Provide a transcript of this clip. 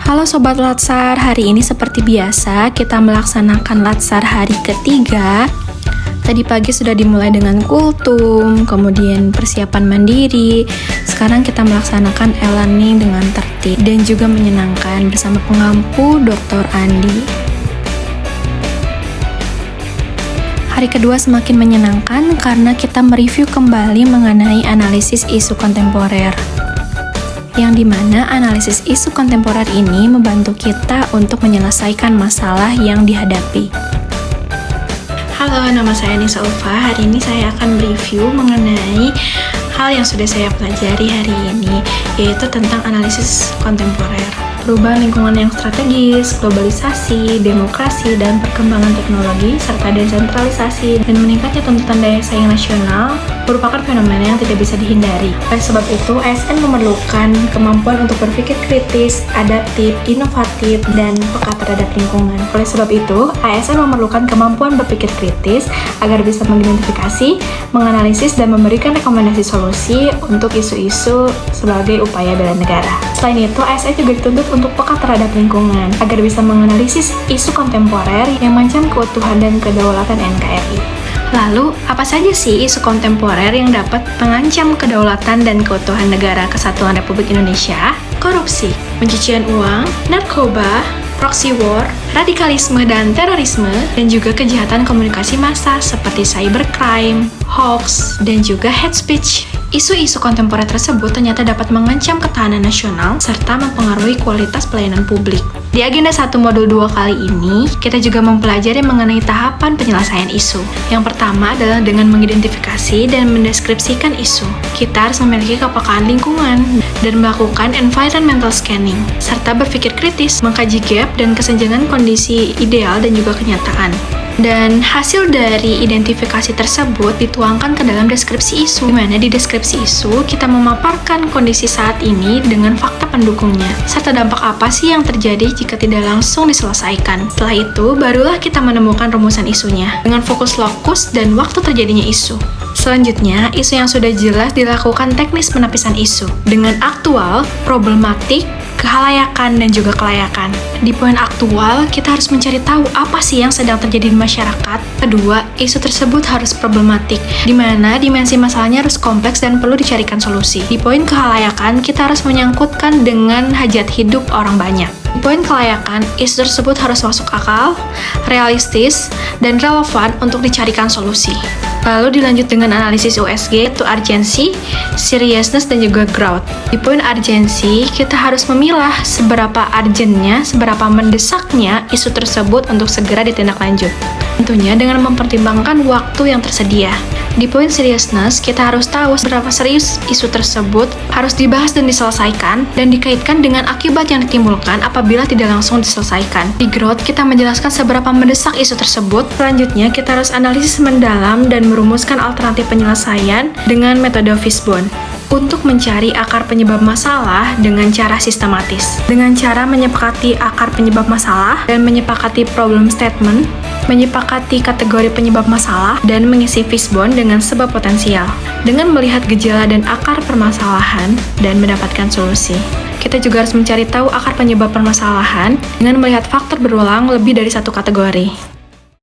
Halo Sobat Latsar, hari ini seperti biasa kita melaksanakan Latsar hari ketiga. Tadi pagi sudah dimulai dengan kultum, kemudian persiapan mandiri. Sekarang kita melaksanakan e-learning dengan tertib dan juga menyenangkan bersama pengampu Dr. Andi. Hari kedua semakin menyenangkan karena kita mereview kembali mengenai analisis isu kontemporer, yang dimana analisis isu kontemporer ini membantu kita untuk menyelesaikan masalah yang dihadapi. Halo, nama saya Nisa Ulfa. Hari ini saya akan mereview mengenai hal yang sudah saya pelajari hari ini, yaitu tentang analisis kontemporer. Perubahan lingkungan yang strategis, globalisasi, demokrasi, dan perkembangan teknologi, serta desentralisasi dan meningkatnya tuntutan daya saing nasional merupakan fenomena yang tidak bisa dihindari. Oleh sebab itu, ASN memerlukan kemampuan untuk berpikir kritis, adaptif, inovatif, dan peka terhadap lingkungan. Oleh sebab itu, ASN memerlukan kemampuan berpikir kritis agar bisa mengidentifikasi, menganalisis, dan memberikan rekomendasi solusi untuk isu-isu sebagai upaya bela negara. Selain itu, ASN juga dituntut untuk peka terhadap lingkungan agar bisa menganalisis isu kontemporer yang mengancam keutuhan dan kedaulatan NKRI. Lalu, apa saja sih isu kontemporer yang dapat mengancam kedaulatan dan keutuhan negara Kesatuan Republik Indonesia? Korupsi, pencucian uang, narkoba, proxy war, radikalisme dan terorisme, dan juga kejahatan komunikasi massa seperti cybercrime, hoax, dan juga hate speech. Isu-isu kontemporer tersebut ternyata dapat mengancam ketahanan nasional serta mempengaruhi kualitas pelayanan publik. Di agenda 1 modul 2 kali ini, kita juga mempelajari mengenai tahapan penyelesaian isu. Yang pertama adalah dengan mengidentifikasi dan mendeskripsikan isu. Kita harus memiliki kepekaan lingkungan dan melakukan environmental scanning, serta berpikir kritis, mengkaji gap dan kesenjangan kondisi ideal dan juga kenyataan. Dan hasil dari identifikasi tersebut dituangkan ke dalam deskripsi isu, di mana di deskripsi isu kita memaparkan kondisi saat ini dengan fakta pendukungnya, serta dampak apa sih yang terjadi jika tidak langsung diselesaikan. Setelah itu, barulah kita menemukan rumusan isunya, dengan fokus lokus dan waktu terjadinya isu. Selanjutnya, isu yang sudah jelas dilakukan teknis penapisan isu, dengan aktual, problematik, kehalayakan, dan juga kelayakan. Di poin aktual, kita harus mencari tahu apa sih yang sedang terjadi di masyarakat. Kedua, isu tersebut harus problematik, di mana dimensi masalahnya harus kompleks dan perlu dicarikan solusi. Di poin kehalayakan, kita harus menyangkutkan dengan hajat hidup orang banyak. Di poin kelayakan, isu tersebut harus masuk akal, realistis, dan relevan untuk dicarikan solusi. Lalu dilanjut dengan analisis USG, yaitu urgency, seriousness, dan juga growth. Di poin urgency, kita harus memilah seberapa urgentnya, seberapa mendesaknya isu tersebut untuk segera ditindaklanjut. Tentunya dengan mempertimbangkan waktu yang tersedia. Di poin seriousness, kita harus tahu seberapa serius isu tersebut harus dibahas dan diselesaikan, dan dikaitkan dengan akibat yang ditimbulkan apabila tidak langsung diselesaikan. Di growth, kita menjelaskan seberapa mendesak isu tersebut. Selanjutnya, kita harus analisis mendalam dan merumuskan alternatif penyelesaian dengan metode Fishbone untuk mencari akar penyebab masalah dengan cara sistematis. Dengan cara menyepakati akar penyebab masalah dan menyepakati problem statement, menyepakati kategori penyebab masalah, dan mengisi fishbone dengan sebab potensial. Dengan melihat gejala dan akar permasalahan dan mendapatkan solusi. Kita juga harus mencari tahu akar penyebab permasalahan dengan melihat faktor berulang lebih dari satu kategori.